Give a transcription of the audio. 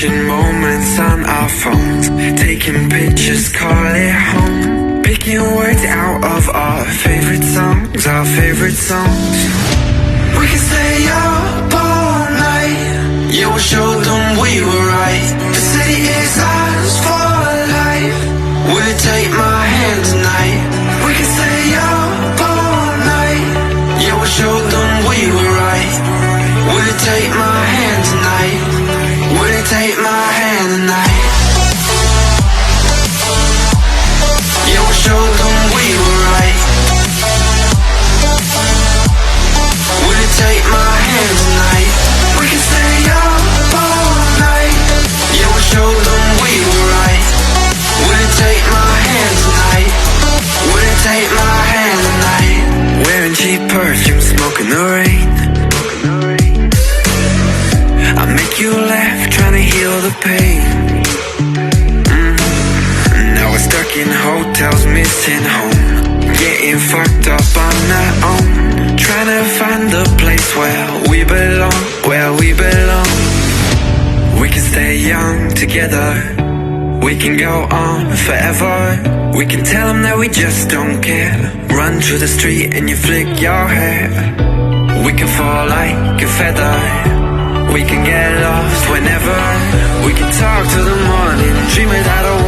Cherishing moments on our phones, taking pictures, call it home. Picking words out of our favorite songs, our favorite songs. We can stay up all night, yeah, we'll show them we were right. The city is ours for life. Will you take my hand tonight? We can stay up all night, yeah, we'll show them we were right. Will you take my hand tonight? Will you take my hand tonight? Yeah, we'll show them we were right. Will you take my hand tonight? We can stay up all night, yeah, we'll show them we were right. Will you take my hand tonight? Will you take my hand tonight? Wearing cheap perfume, smoking the rain. I make you laugh, trying to heal the pain. Now we're stuck in hotels, missing home, getting fucked up on our own, trying to find the place where we belong, where we belong. We can stay young together, we can go on forever. We can tell them that we just don't care. Run through the street and you flick your hair. We can fall like a feather, we can get lost whenever. We can talk till the morning, dream without a